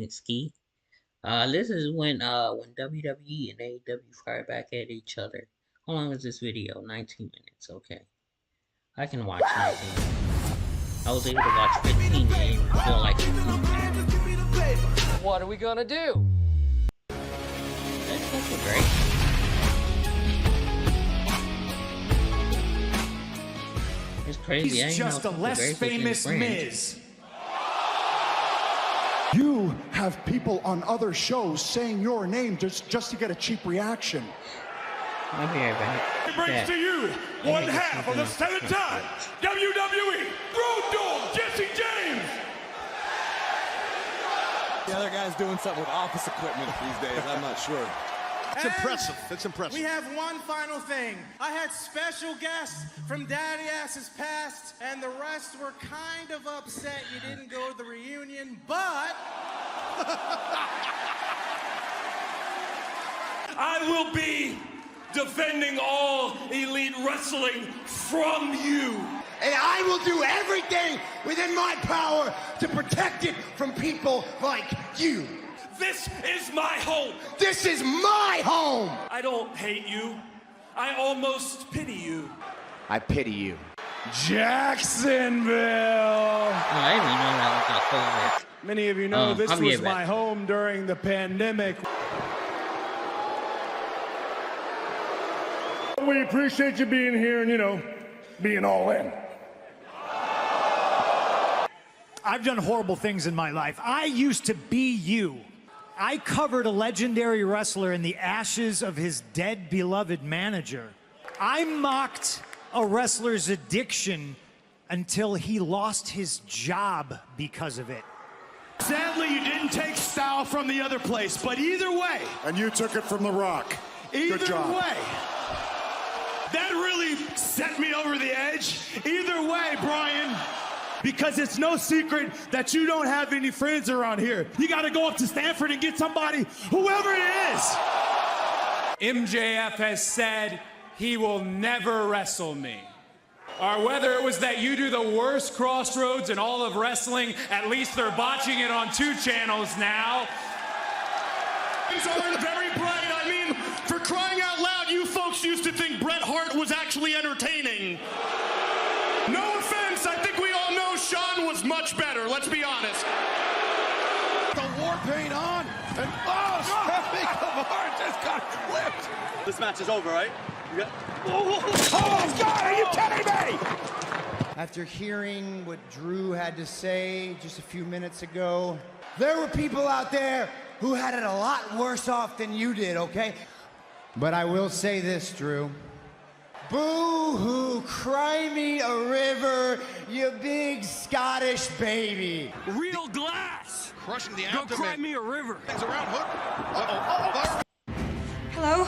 Ski. This is when WWE and AEW fire back at each other. How long is this video? 19 minutes. Okay, I can watch 19 minutes. I was able to watch 15 and feel like 15 minutes. What are we gonna do? That's also great. It's crazy. He's just a less famous Miz. You have people on other shows saying your name just to get a cheap reaction. I'll be right back. It brings to you one half of the 7-time WWE Road Dogg Jesse James. The other guy's doing something with office equipment these days. I'm not sure. It's impressive. It's impressive. We have one final thing. I had special guests from Daddy Ass's past, and the rest were kind of upset you didn't go to the reunion, but... I will be defending all Elite Wrestling from you. And I will do everything within my power to protect it from people like you. This is my home. This is my home. I don't hate you. I almost pity you. I pity you. Jacksonville. Oh, I didn't even know that was not COVID. Many of you know this I'll be was right back. my home during the pandemic. We appreciate you being here and, being all in. I've done horrible things in my life. I used to be you. I covered a legendary wrestler in the ashes of his dead beloved manager. I mocked a wrestler's addiction until he lost his job because of it. Sadly, you didn't take style from the other place, but either way. And you took it from The Rock. Either Good job. way. That really set me over the edge. Either way, Brian. Because it's no secret that you don't have any friends around here. You got to go up to Stanford and get somebody, whoever it is. MJF has said he will never wrestle me. Or whether it was that you do the worst crossroads in all of wrestling, at least they're botching it on 2 channels now. Things aren't very bright. I mean, for crying out loud, you folks used to think Bret Hart was actually entertaining. No offense, I think we all know Shawn was much better, let's be honest. The war paint on. And Stephanie Guevara just got clipped. This match is over, right? Oh, God, are you kidding me? After hearing what Drew had to say just a few minutes ago, there were people out there who had it a lot worse off than you did, okay? But I will say this, Drew. Boo-hoo, cry me a river, you big Scottish baby. Real glass. Crushing the Don't abdomen. cry me a river. Things around Hook. Hello?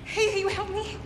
Hey, will you help me?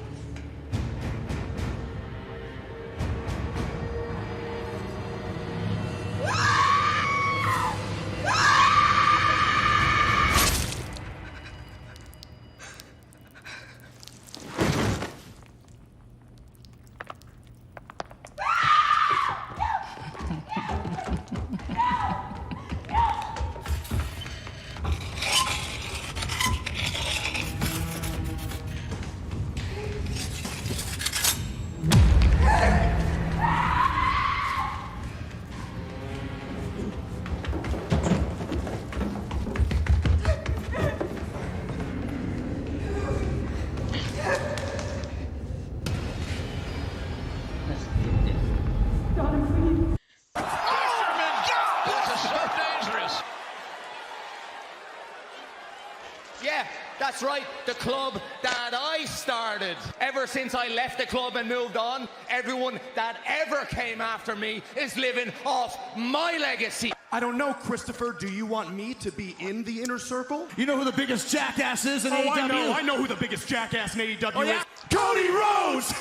Yeah, that's right, the club that I started. Ever since I left the club and moved on, everyone that ever came after me is living off my legacy. I don't know, Christopher, do you want me to be in the inner circle? You know who the biggest jackass is in AEW? I know who the biggest jackass in AEW is. Cody Rhodes!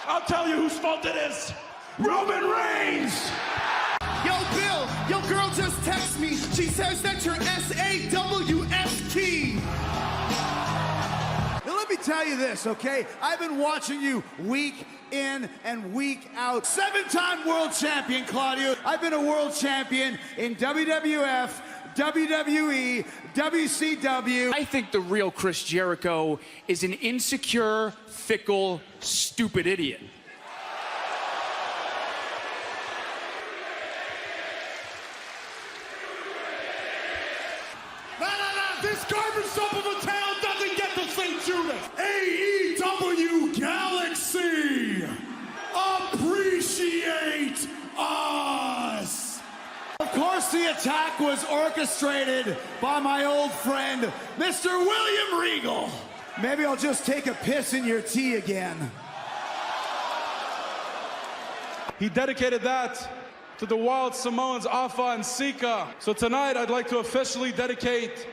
I'll tell you whose fault it is. Roman Reigns! Yo, Bill, your girl just texted me. She says that's your SAWST. Now let me tell you this, okay? I've been watching you week in and week out. 7-time world champion, Claudio. I've been a world champion in WWF, WWE, WCW. I think the real Chris Jericho is an insecure, fickle, stupid idiot. This garbage dump of a town doesn't get to St. Judas. AEW Galaxy, appreciate us. Of course, the attack was orchestrated by my old friend, Mr. William Regal. Maybe I'll just take a piss in your tea again. He dedicated that to the Wild Samoans, Afa and Sika. So tonight, I'd like to officially dedicate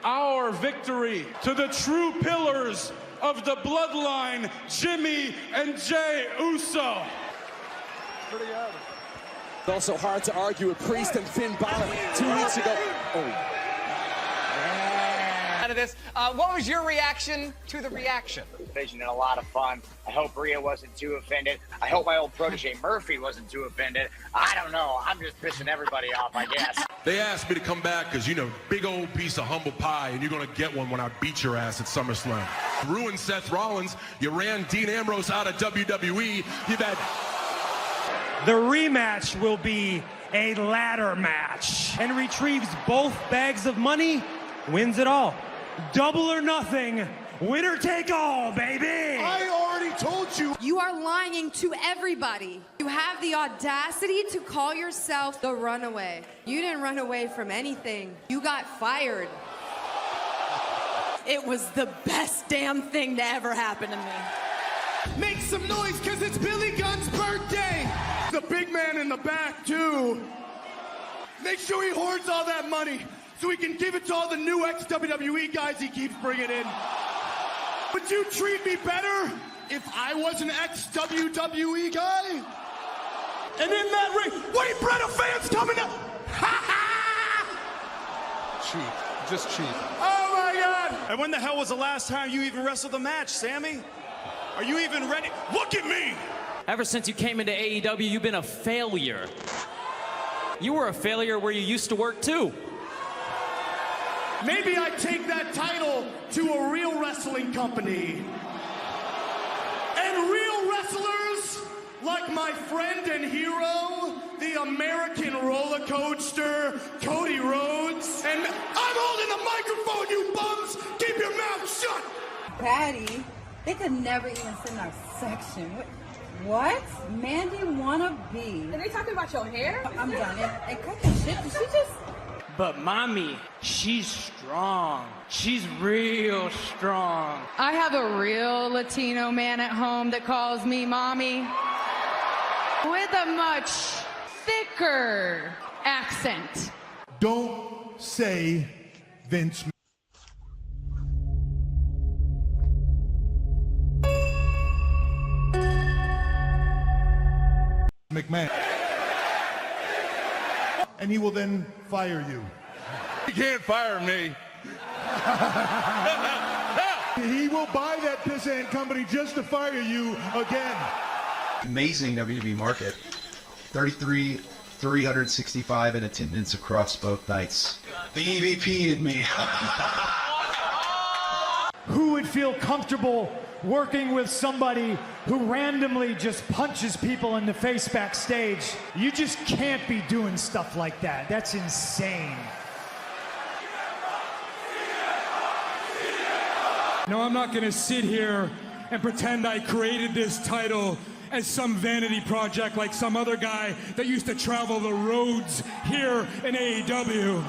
our victory to the true pillars of the bloodline, Jimmy and Jey Uso. It's also hard to argue with Priest and Finn Balor 2 weeks ago. Out of this, what was your reaction to the reaction? Division and a lot of fun. I hope Rhea wasn't too offended. I hope my old protege Murphy wasn't too offended. I don't know. I'm just pissing everybody off, I guess. They asked me to come back because, you know, big old piece of humble pie, and you're going to get one when I beat your ass at SummerSlam. Ruined Seth Rollins. You ran Dean Ambrose out of WWE. You've had... The rematch will be a ladder match and retrieves both bags of money, wins it all. Double or nothing, winner take all, baby! I already told you. You are lying to everybody. You have the audacity to call yourself the runaway. You didn't run away from anything. You got fired. It was the best damn thing to ever happen to me. Make some noise, because it's Billy Gunn's birthday! The big man in the back, too. Make sure he hoards all that money so he can give it to all the new ex-WWE guys he keeps bringing in. Would you treat me better if I was an ex-WWE guy? And in that ring, wait, Bretta fans coming up! Cheap, just cheap. Oh my God! And when the hell was the last time you even wrestled a match, Sammy? Are you even ready? Look at me! Ever since you came into AEW, you've been a failure. You were a failure where you used to work too. Maybe I take that title to a real wrestling company. And real wrestlers, like my friend and hero, the American roller coaster, Cody Rhodes. And I'm holding the microphone, you bums! Keep your mouth shut! Patty, they could never even sit in our section. What? Mandy wanna be. Are they talking about your hair? I'm done. And cut the shit. Did she just... But mommy, she's strong. She's real strong. I have a real Latino man at home that calls me mommy with a much thicker accent. Don't say Vince McMahon. And he will then fire you. You can't fire me. He will buy that pissant company just to fire you again. Amazing WWE market. 365 in attendance across both nights. The EVP in me. Who would feel comfortable working with somebody who randomly just punches people in the face backstage? You just can't be doing stuff like that. That's insane. No, I'm not gonna sit here and pretend I created this title as some vanity project like some other guy that used to travel the roads here in AEW.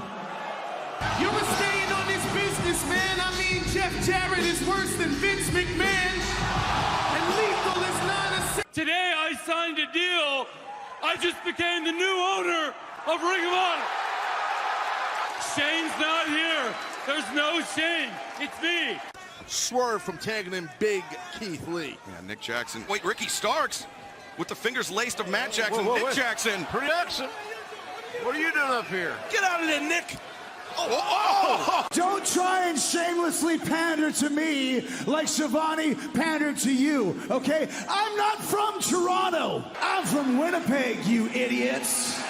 You were staying on this business, man. I mean, Jeff Jarrett is worse than Vince McMahon. And Lethal is not a... Today I signed a deal. I just became the new owner of Ring of Honor. Shane's not here. There's no Shane. It's me. Swerve from tagging in Big Keith Lee. Yeah, Nick Jackson. Wait, Ricky Starks with the fingers laced of Matt Jackson. Whoa, Nick Jackson. Jackson, what are you doing up here? Get out of there, Nick. Don't try and shamelessly pander to me like Shivani pandered to you, okay? I'm not from Toronto. I'm from Winnipeg, you idiots.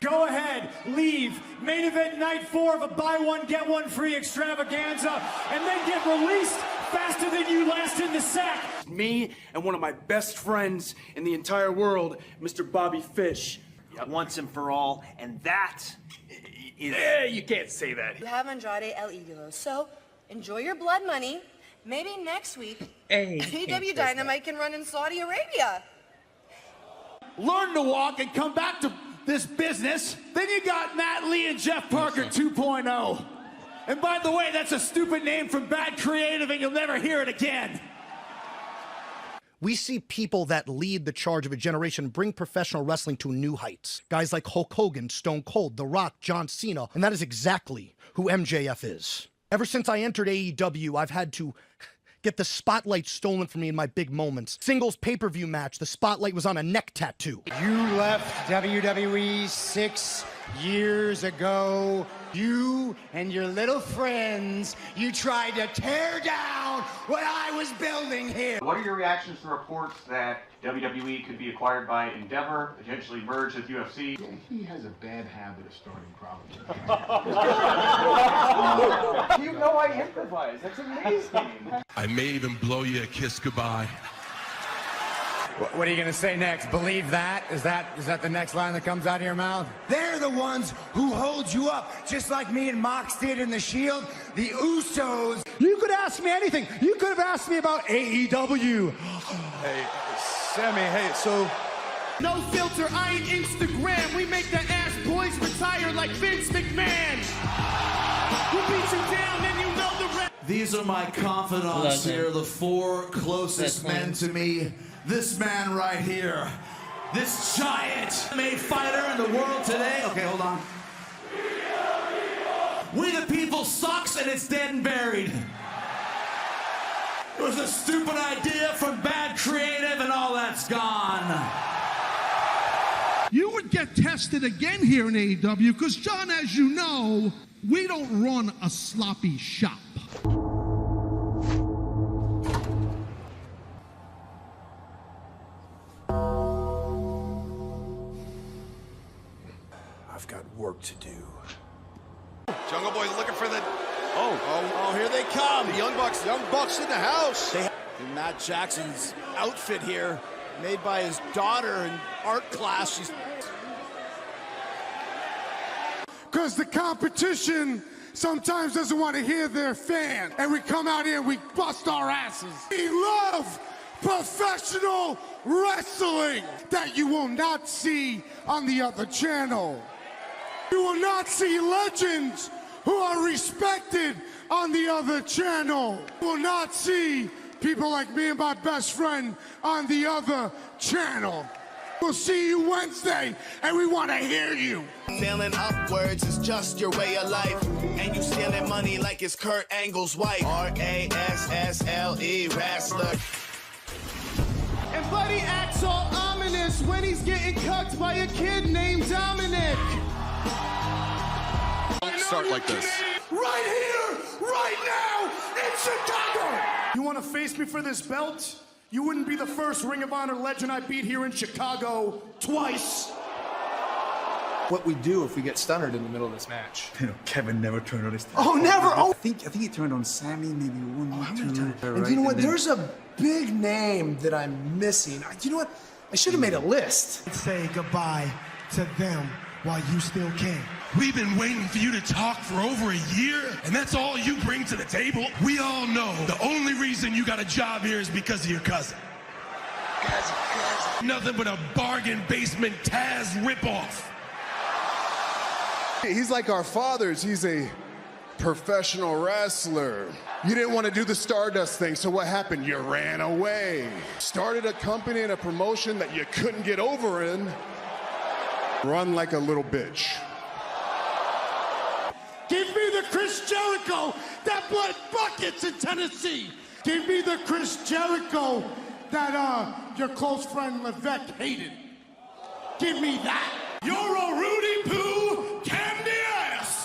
Go ahead, leave. Main event night 4 of a buy one, get one free extravaganza, and then get released faster than you last in the sack. Me and one of my best friends in the entire world, Mr. Bobby Fish. Once and for all, and that is... you can't say that. You have Andrade El Idolo, so enjoy your blood money. Maybe next week, AEW Dynamite can run in Saudi Arabia. Learn to walk and come back to this business. Then you got Matt Lee and Jeff Parker 2.0. And by the way, that's a stupid name from Bad Creative, and you'll never hear it again. We see people that lead the charge of a generation bring professional wrestling to new heights. Guys like Hulk Hogan, Stone Cold, The Rock, John Cena, and that is exactly who MJF is. Ever since I entered AEW, I've had to get the spotlight stolen from me in my big moments. Singles pay-per-view match, the spotlight was on a neck tattoo. You left WWE 6 years ago. You and your little friends, you tried to tear down what I was building here. What are your reactions to reports that WWE could be acquired by Endeavor, potentially merge with UFC? Yeah, he has a bad habit of starting problems. You know I improvise. That's amazing. I may even blow you a kiss goodbye. What are you gonna say next? Believe that? Is that the next line that comes out of your mouth? They're the ones who hold you up, just like me and Mox did in The Shield. The Usos. You could ask me anything. You could have asked me about AEW. Hey, Sammy, hey, so... No filter, I ain't Instagram. We make the ass boys retire like Vince McMahon. We'll beat you down, then you know the rest. These are my confidants here, the 4 closest men to me. This man right here, this giant MMA fighter in the world today. Okay, hold on. We the People sucks and it's dead and buried. It was a stupid idea from Bad Creative and all that's gone. You would get tested again here in AEW because, John, as you know, we don't run a sloppy shop. I've got work to do. Jungle Boy's looking for the... Oh, here they come. The Young Bucks in the house. Matt Jackson's outfit here, made by his daughter in art class. Because the competition sometimes doesn't want to hear their fan. And we come out here and we bust our asses. We love professional wrestling that you will not see on the other channel. You will not see legends who are respected on the other channel. You will not see people like me and my best friend on the other channel. We'll see you Wednesday, and we want to hear you. Sailing upwards is just your way of life, and you stealing money like it's Kurt Angle's wife. R-A-S-S-L-E, wrestler. And Buddy acts all ominous when he's getting cucked by a kid named Dominic. Don't start like this. Right here, right now, in Chicago! You want to face me for this belt? You wouldn't be the first Ring of Honor legend I beat here in Chicago twice. What we do if we get stunnered in the middle of this match? You know, Kevin never turned on his... Oh, never! I think he turned on Sammy maybe one or two. And you know what? There's a big name that I'm missing. You know what? I should have made a list. Say goodbye to them while you still can. We've been waiting for you to talk for over a year, and that's all you bring to the table? We all know the only reason you got a job here is because of your cousin. Nothing but a bargain basement Taz ripoff. He's like our fathers. He's a professional wrestler. You didn't want to do the Stardust thing, so what happened? You ran away. Started a company and a promotion that you couldn't get over in. Run like a little bitch. Give me the Chris Jericho that bled buckets in Tennessee. Give me the Chris Jericho that your close friend Levesque hated. Give me that. You're a Rudy Poo candy ass.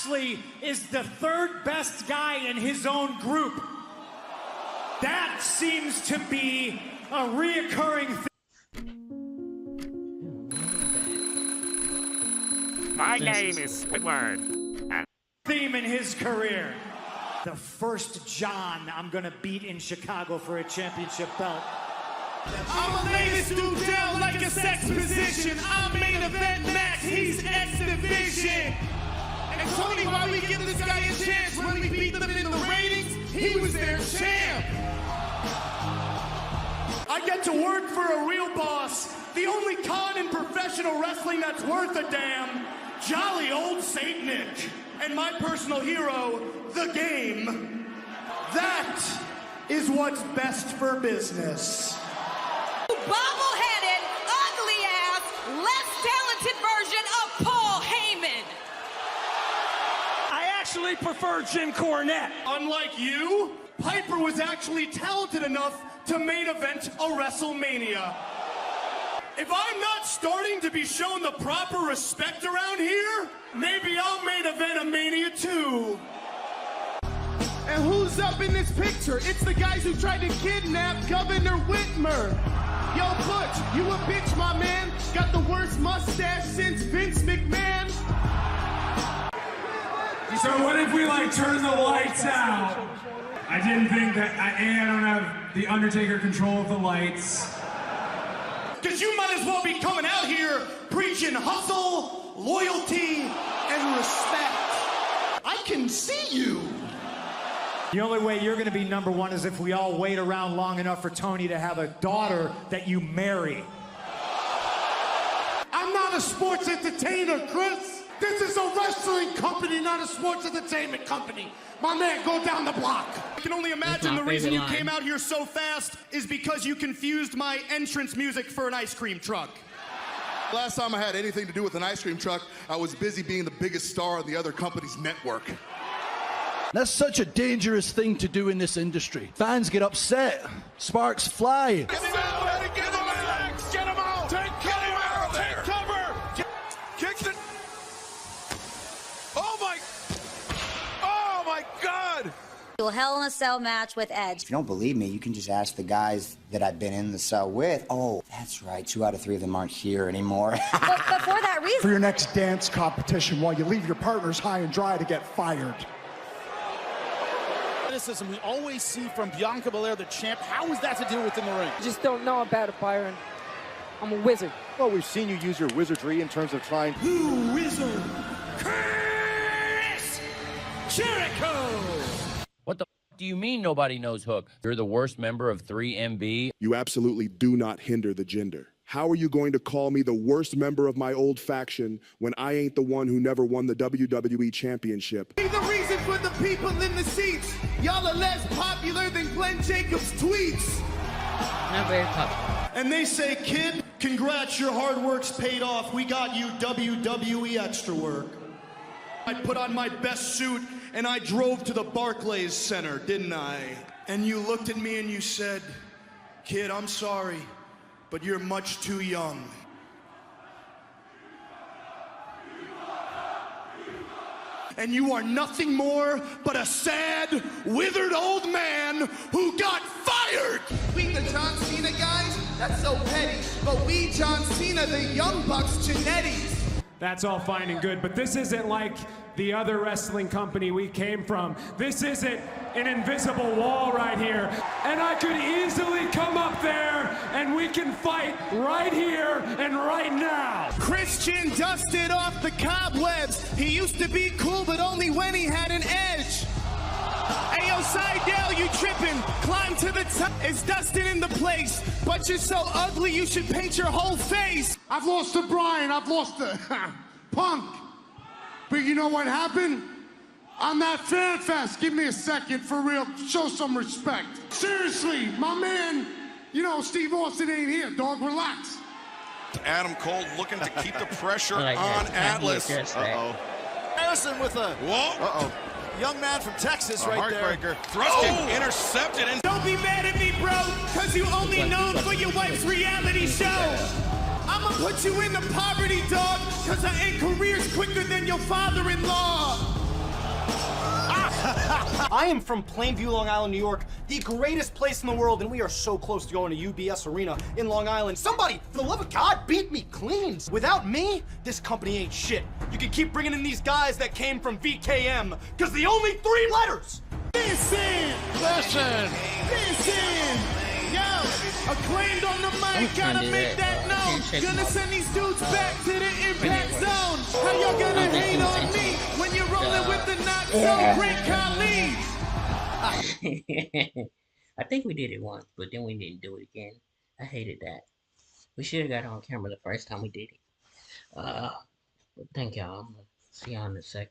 Lashley is the third best guy in his own group. That seems to be a reoccurring My name is Squidward. theme in his career. The first John I'm gonna beat in Chicago for a championship belt. I'ma lay this dude down like a sex position. I'm main event Max, he's X Division. And Tony, why we give this guy a chance? When we beat them in the ratings, he was their champ. I get to work for a real boss. The only con in professional wrestling that's worth a damn. Jolly old Saint Nick. And my personal hero, The Game. That is what's best for business. Bobble-headed, ugly-ass, less talented version of Paul Heyman. I actually prefer Jim Cornette. Unlike you, Piper was actually talented enough to main event a WrestleMania. If I'm not starting to be shown the proper respect around here, maybe I'll main event a Mania too. And who's up in this picture? It's the guys who tried to kidnap Governor Whitmer. Yo, Butch, you a bitch, my man. Got the worst mustache since Vince McMahon. So what if we turn the lights out? I didn't think that, I don't have the Undertaker control of the lights. Because you might as well be coming out here preaching hustle, loyalty, and respect. I can see you. The only way you're going to be number one is if we all wait around long enough for Tony to have a daughter that you marry. I'm not a sports entertainer, Chris. This is a wrestling company, not a sports entertainment company. My man, go down the block. I can only imagine the reason you came out here so fast is because you confused my entrance music for an ice cream truck. Last time I had anything to do with an ice cream truck, I was busy being the biggest star on the other company's network. That's such a dangerous thing to do in this industry. Fans get upset. Sparks fly. Get him out! Get him out! Get him out! Take cover! Take cover! Kicks it. Oh my God! A Hell in a Cell match with Edge. If you don't believe me, you can just ask the guys that I've been in the cell with. Oh, that's right. 2 out of 3 of them aren't here anymore. But for that reason. For your next dance competition while you leave your partners high and dry to get fired. Criticism we always see from Bianca Belair, the champ. How is that to deal with in the ring? I just don't know about it, Byron. I'm a wizard. Well, we've seen you use your wizardry in terms of trying. Who wizard? Chris Jericho! What the do you mean nobody knows Hook? You're the worst member of 3MB. You absolutely do not hinder the gender. How are you going to call me the worst member of my old faction when I ain't the one who never won the WWE Championship? Be the reason for the people in the seats. Y'all are less popular than Glenn Jacobs' tweets. Not very popular. And they say, kid, congrats, your hard work's paid off. We got you WWE extra work. I put on my best suit and I drove to the Barclays Center, didn't I? And you looked at me and you said, kid, I'm sorry, but you're much too young. And you are nothing more but a sad, withered old man who got fired! We the John Cena guys? That's so petty. But we John Cena, the Young Bucks Genettis. That's all fine and good, but this isn't like the other wrestling company we came from. This isn't an invisible wall right here. And I could easily come up there and we can fight right here and right now. Christian dusted off the cobwebs. He used to be cool, but only when he had an edge. Ayo, Seidel, you tripping. Climb to the top. It's Dustin in the place. But you're so ugly, you should paint your whole face. I've lost to Brian. I've lost to Punk. But you know what happened? On that Fan Fest, give me a second, for real, show some respect. Seriously, my man, Steve Austin ain't here, dog, relax. Adam Cole looking to keep the pressure on Atlas. Uh-oh. Harrison with a... Whoa. Uh-oh. Young man from Texas right there. Thrusting intercepted. And don't be mad at me, bro, because you only known for your wife's reality show. I'ma put you in the poverty, dog, because I end careers quicker than your father-in-law. I am from Plainview, Long Island, New York, the greatest place in the world, and we are so close to going to UBS Arena in Long Island. Somebody, for the love of God, beat me clean. Without me, this company ain't shit. You can keep bringing in these guys that came from VKM, because the only 3 letters. Listen, yo, acclaimed on the mic, gotta make that known. Gonna send these dudes back to the impact zone. How y'all gonna hate on me when you're rolling with the not so great Khalid? I think we did it once, but then we didn't do it again. I hated that. We should have got on camera the first time we did it. But thank y'all. I'm gonna see y'all in a second.